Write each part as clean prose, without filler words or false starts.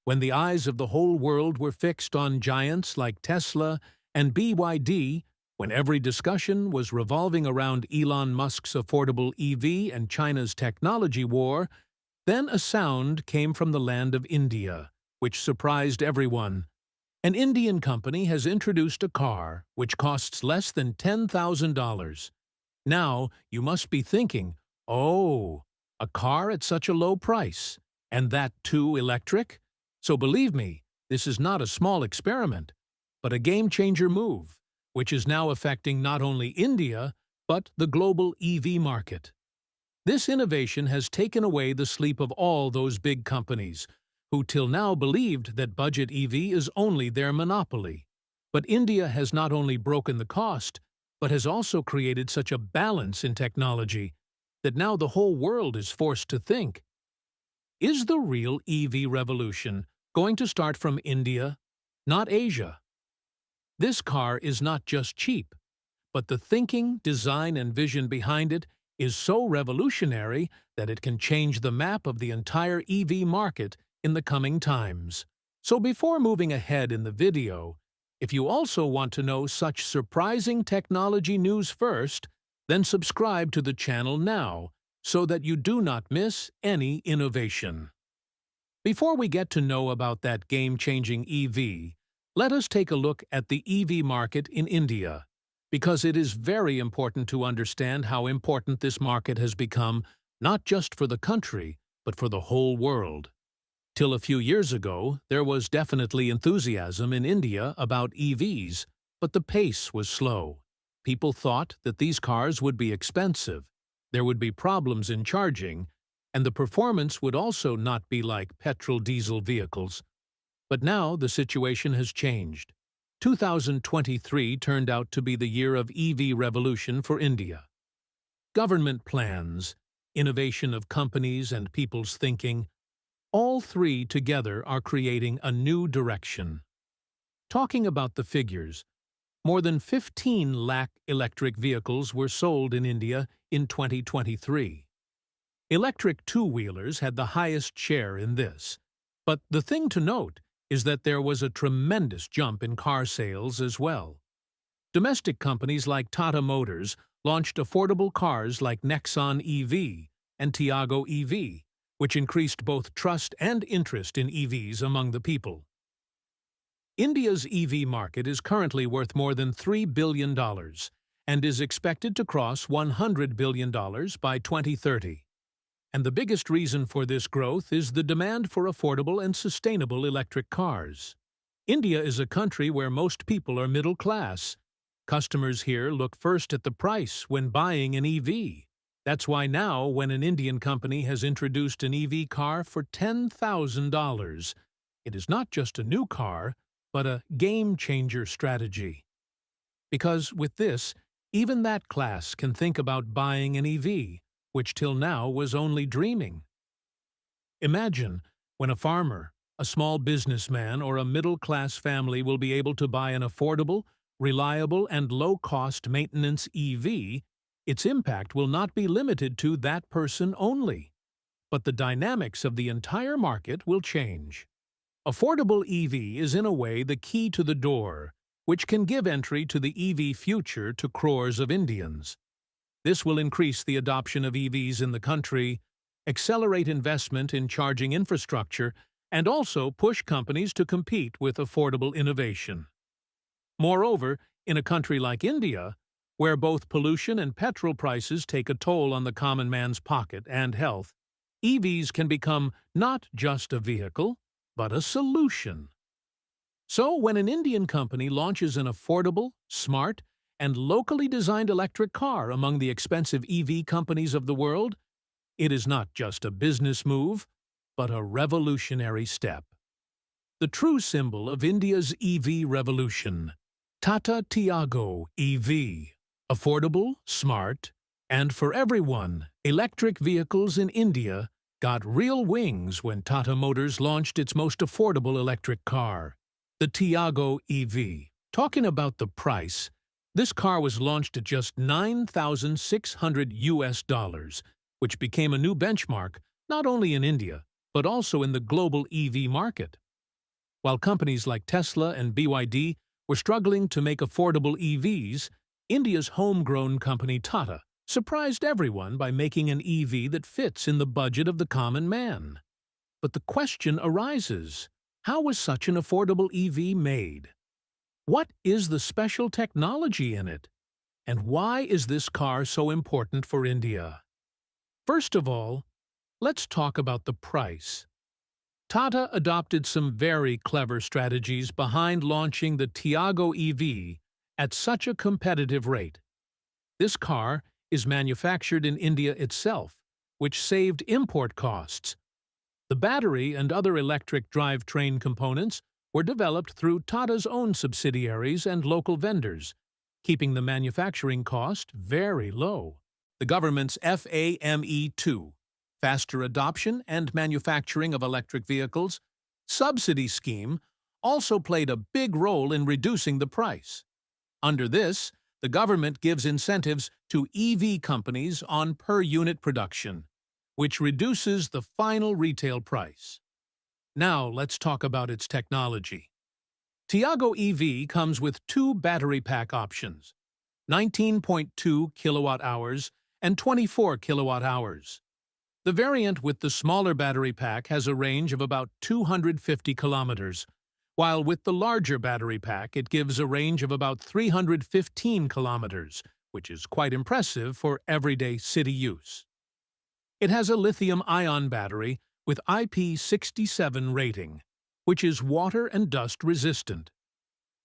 when the eyes of the whole world were fixed on giants like Tesla and BYD, when every discussion was revolving around Elon Musk's affordable EV and China's technology war, then a sound came from the land of India, which surprised everyone. An Indian company has introduced a car which costs less than $10,000. Now, you must be thinking, oh, a car at such a low price, and that too electric? So believe me, this is not a small experiment, but a game-changer move, which is now affecting not only India, but the global EV market. This innovation has taken away the sleep of all those big companies, who till now believed that budget EV is only their monopoly. But India has not only broken the cost, but has also created such a balance in technology that now the whole world is forced to think, is the real EV revolution going to start from India, not Asia? This car is not just cheap, but the thinking, design, and vision behind it is so revolutionary that it can change the map of the entire EV market in the coming times. So before moving ahead in the video, if you also want to know such surprising technology news first, then subscribe to the channel now so that you do not miss any innovation. Before we get to know about that game-changing EV, let us take a look at the EV market in India, because it is very important to understand how important this market has become, not just for the country, but for the whole world. Till a few years ago, there was definitely enthusiasm in India about EVs, but the pace was slow. People thought that these cars would be expensive, there would be problems in charging, and the performance would also not be like petrol-diesel vehicles. But now the situation has changed. 2023 turned out to be the year of EV revolution for India. Government plans, innovation of companies and people's thinking, all three together are creating a new direction. Talking about the figures, more than 15 lakh electric vehicles were sold in India in 2023. Electric two-wheelers had the highest share in this. But the thing to note is that there was a tremendous jump in car sales as well. Domestic companies like Tata Motors launched affordable cars like Nexon EV and Tiago EV, which increased both trust and interest in EVs among the people. India's EV market is currently worth more than $3 billion and is expected to cross $100 billion by 2030. And the biggest reason for this growth is the demand for affordable and sustainable electric cars. India is a country where most people are middle class. Customers here look first at the price when buying an EV. That's why now, when an Indian company has introduced an EV car for $10,000, it is not just a new car, but a game-changer strategy. Because with this, even that class can think about buying an EV, which till now was only dreaming. Imagine when a farmer, a small businessman, or a middle-class family will be able to buy an affordable, reliable, and low-cost maintenance EV. Its impact will not be limited to that person only, but the dynamics of the entire market will change. Affordable EV is in a way the key to the door, which can give entry to the EV future to crores of Indians. This will increase the adoption of EVs in the country, accelerate investment in charging infrastructure, and also push companies to compete with affordable innovation. Moreover, in a country like India, where both pollution and petrol prices take a toll on the common man's pocket and health, EVs can become not just a vehicle, but a solution. So when an Indian company launches an affordable, smart, and locally designed electric car among the expensive EV companies of the world, it is not just a business move, but a revolutionary step. The true symbol of India's EV revolution, Tata Tiago EV. Affordable, smart, and for everyone, electric vehicles in India got real wings when Tata Motors launched its most affordable electric car, the Tiago EV. Talking about the price, this car was launched at just $9,600, which became a new benchmark not only in India, but also in the global EV market. While companies like Tesla and BYD were struggling to make affordable EVs, India's homegrown company Tata surprised everyone by making an EV that fits in the budget of the common man. But the question arises, how was such an affordable EV made? What is the special technology in it? And why is this car so important for India? First of all, let's talk about the price. Tata adopted some very clever strategies behind launching the Tiago EV at such a competitive rate. This car is manufactured in India itself, which saved import costs. The battery and other electric drivetrain components were developed through Tata's own subsidiaries and local vendors, keeping the manufacturing cost very low. The government's FAME2, Faster Adoption and Manufacturing of Electric Vehicles, subsidy scheme also played a big role in reducing the price. Under this, the government gives incentives to EV companies on per-unit production, which reduces the final retail price. Now let's talk about its technology. Tiago EV comes with two battery pack options, 19.2 kilowatt-hours and 24 kilowatt-hours. The variant with the smaller battery pack has a range of about 250 kilometers, while with the larger battery pack it gives a range of about 315 kilometers, which is quite impressive for everyday city use. It has a lithium-ion battery with IP67 rating, which is water and dust resistant.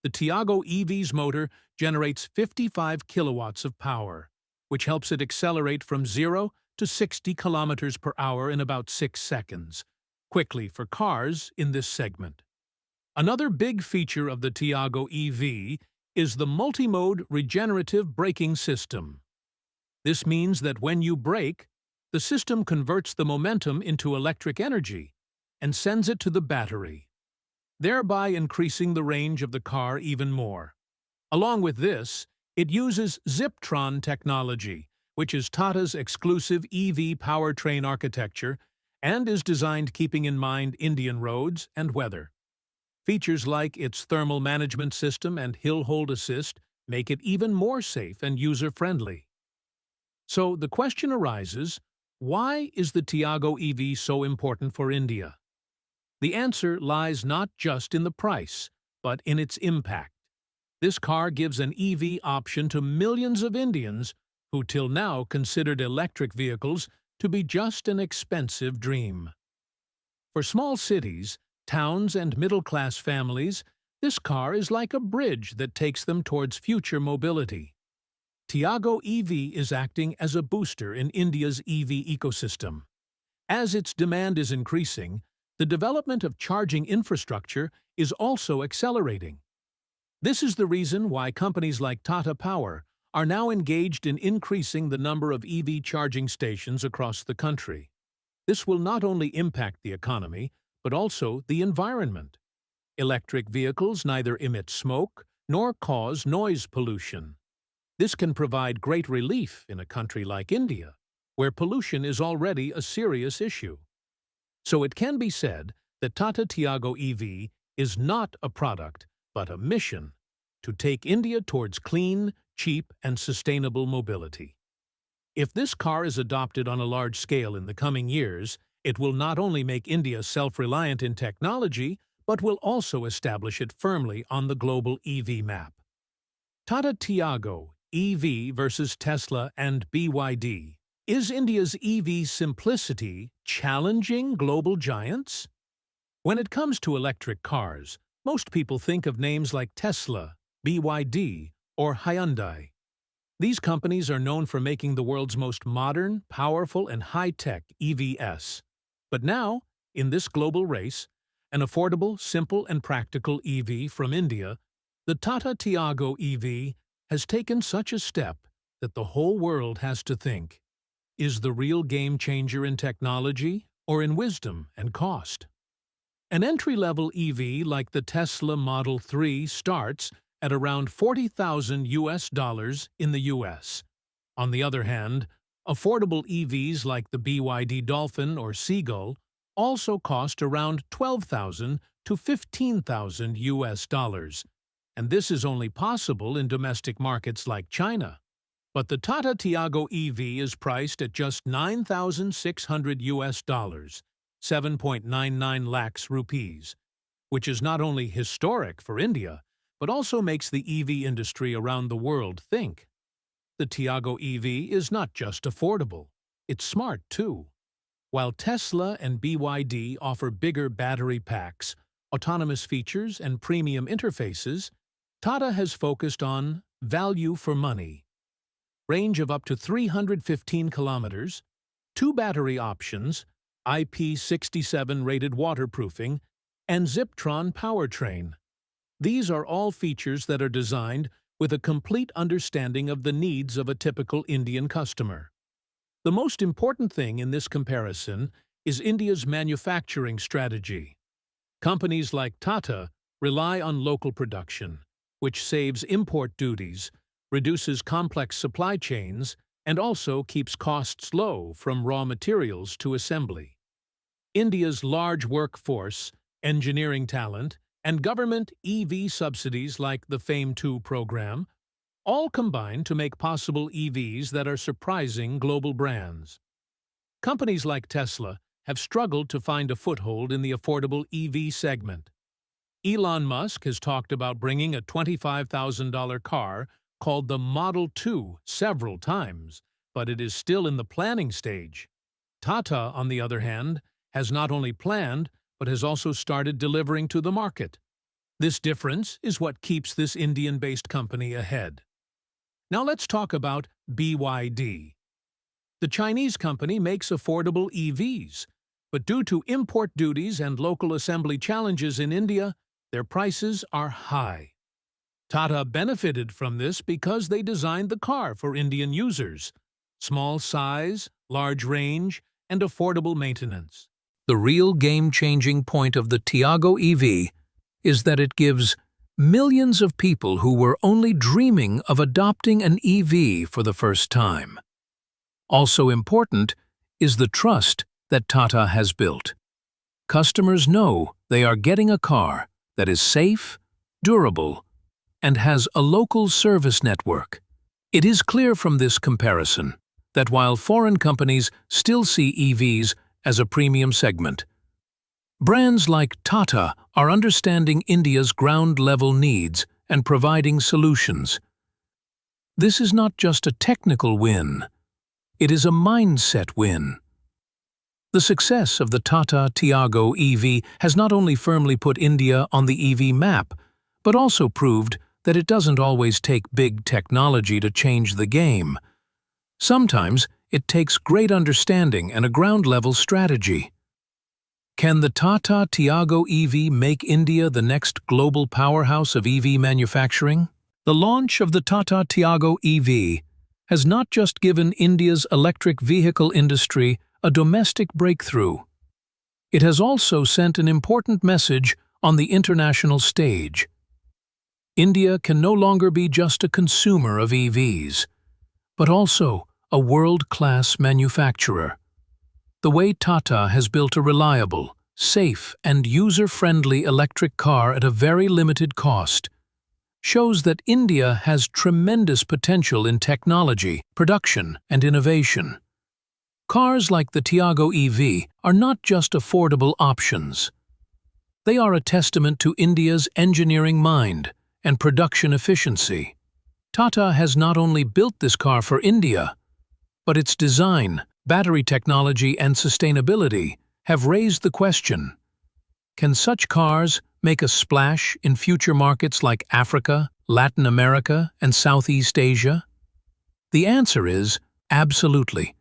The Tiago EV's motor generates 55 kilowatts of power, which helps it accelerate from 0 to 60 kilometers per hour in about 6 seconds, quickly for cars in this segment. Another big feature of the Tiago EV is the multi-mode regenerative braking system. This means that when you brake, the system converts the momentum into electric energy and sends it to the battery, thereby increasing the range of the car even more. Along with this, it uses Ziptron technology, which is Tata's exclusive EV powertrain architecture and is designed keeping in mind Indian roads and weather. Features like its thermal management system and hill hold assist make it even more safe and user-friendly. So the question arises, why is the Tiago EV so important for India? The answer lies not just in the price, but in its impact. This car gives an EV option to millions of Indians who till now considered electric vehicles to be just an expensive dream. For small cities, towns, and middle-class families, this car is like a bridge that takes them towards future mobility. Tiago EV is acting as a booster in India's EV ecosystem. As its demand is increasing, the development of charging infrastructure is also accelerating. This is the reason why companies like Tata Power are now engaged in increasing the number of EV charging stations across the country. This will not only impact the economy, but also the environment. Electric vehicles neither emit smoke nor cause noise pollution. This can provide great relief in a country like India, where pollution is already a serious issue. So it can be said that Tata Tiago EV is not a product, but a mission to take India towards clean, cheap, and sustainable mobility. If this car is adopted on a large scale in the coming years, it will not only make India self-reliant in technology, but will also establish it firmly on the global EV map. Tata Tiago EV versus Tesla and BYD. Is India's EV simplicity challenging global giants? When it comes to electric cars, most people think of names like Tesla, BYD, or Hyundai. These companies are known for making the world's most modern, powerful, and high-tech EVs. But now, in this global race, an affordable, simple, and practical EV from India, the Tata Tiago EV has taken such a step that the whole world has to think, is the real game-changer in technology or in wisdom and cost? An entry-level EV like the Tesla Model 3 starts at around $40,000 in the US. On the other hand, affordable EVs like the BYD Dolphin or Seagull also cost around $12,000 to $15,000 US, and this is only possible in domestic markets like China. But the Tata Tiago EV is priced at just 9,600 US, 7.99 lakhs rupees, which is not only historic for India, but also makes the EV industry around the world think. The Tiago EV is not just affordable, it's smart too. While Tesla and BYD offer bigger battery packs, autonomous features, and premium interfaces, Tata has focused on value for money. Range of up to 315 kilometers, 2 battery options, IP67 rated waterproofing, and Ziptron powertrain. These are all features that are designed with a complete understanding of the needs of a typical Indian customer. The most important thing in this comparison is India's manufacturing strategy. Companies like Tata rely on local production, which saves import duties, reduces complex supply chains, and also keeps costs low from raw materials to assembly. India's large workforce, engineering talent, and government EV subsidies like the FAME2 program all combine to make possible EVs that are surprising global brands. Companies like Tesla have struggled to find a foothold in the affordable EV segment. Elon Musk has talked about bringing a $25,000 car called the Model 2 several times, but it is still in the planning stage. Tata, on the other hand, has not only planned, but has also started delivering to the market. This difference is what keeps this Indian-based company ahead. Now let's talk about BYD. The Chinese company makes affordable EVs, but due to import duties and local assembly challenges in India, their prices are high. Tata benefited from this because they designed the car for Indian users: small size, large range, and affordable maintenance. The real game-changing point of the Tiago EV is that it gives millions of people who were only dreaming of adopting an EV for the first time. Also important is the trust that Tata has built. Customers know they are getting a car that is safe, durable, and has a local service network. It is clear from this comparison that while foreign companies still see EVs as a premium segment, brands like Tata are understanding India's ground-level needs and providing solutions. This is not just a technical win, it is a mindset win. The success of the Tata Tiago EV has not only firmly put India on the EV map, but also proved that it doesn't always take big technology to change the game. Sometimes it takes great understanding and a ground-level strategy. Can the Tata Tiago EV make India the next global powerhouse of EV manufacturing? The launch of the Tata Tiago EV has not just given India's electric vehicle industry a domestic breakthrough. It has also sent an important message on the international stage. India can no longer be just a consumer of EVs, but also a world-class manufacturer. The way Tata has built a reliable, safe, and user-friendly electric car at a very limited cost shows that India has tremendous potential in technology, production, and innovation. Cars like the Tiago EV are not just affordable options. They are a testament to India's engineering mind and production efficiency. Tata has not only built this car for India, but its design, battery technology, and sustainability have raised the question: can such cars make a splash in future markets like Africa, Latin America, and Southeast Asia? The answer is absolutely,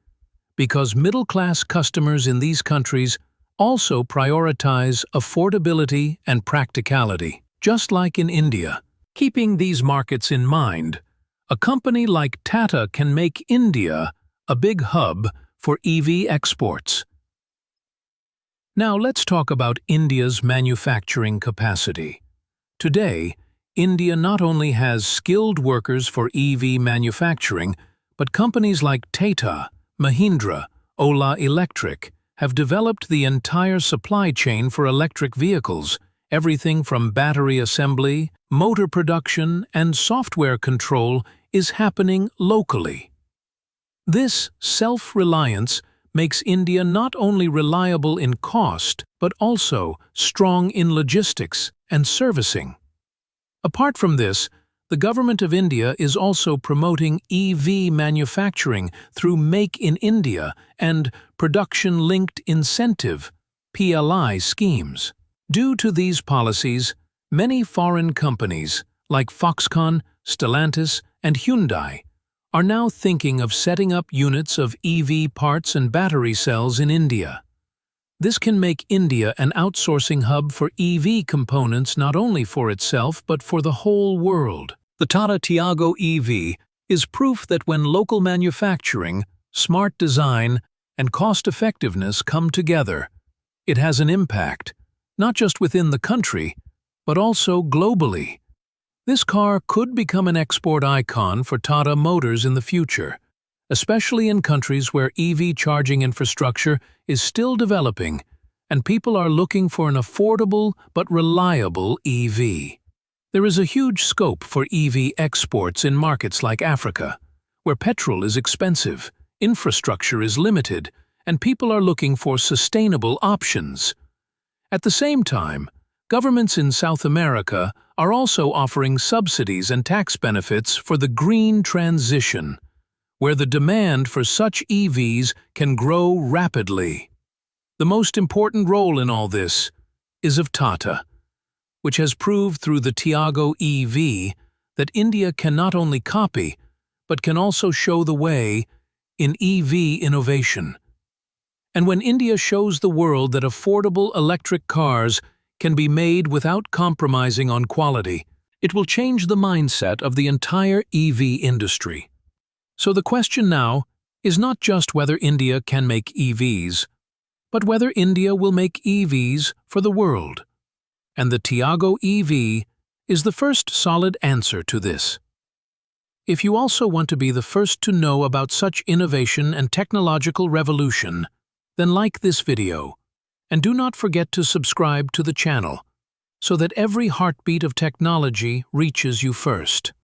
because middle-class customers in these countries also prioritize affordability and practicality, just like in India. Keeping these markets in mind, a company like Tata can make India a big hub for EV exports. Now let's talk about India's manufacturing capacity. Today, India not only has skilled workers for EV manufacturing, but companies like Tata, Mahindra, Ola Electric, have developed the entire supply chain for electric vehicles. Everything from battery assembly, motor production, and software control is happening locally. This self-reliance makes India not only reliable in cost, but also strong in logistics and servicing. Apart from this, the government of India is also promoting EV manufacturing through Make in India and Production-Linked Incentive (PLI) schemes. Due to these policies, many foreign companies like Foxconn, Stellantis, and Hyundai are now thinking of setting up units of EV parts and battery cells in India. This can make India an outsourcing hub for EV components not only for itself but for the whole world. The Tata Tiago EV is proof that when local manufacturing, smart design, and cost-effectiveness come together, it has an impact, not just within the country, but also globally. This car could become an export icon for Tata Motors in the future, especially in countries where EV charging infrastructure is still developing and people are looking for an affordable but reliable EV. There is a huge scope for EV exports in markets like Africa, where petrol is expensive, infrastructure is limited, and people are looking for sustainable options. At the same time, governments in South America are also offering subsidies and tax benefits for the green transition, where the demand for such EVs can grow rapidly. The most important role in all this is of Tata, which has proved through the Tiago EV that India can not only copy, but can also show the way in EV innovation. And when India shows the world that affordable electric cars can be made without compromising on quality, it will change the mindset of the entire EV industry. So the question now is not just whether India can make EVs, but whether India will make EVs for the world. And the Tiago EV is the first solid answer to this. If you also want to be the first to know about such innovation and technological revolution, then like this video, and do not forget to subscribe to the channel so that every heartbeat of technology reaches you first.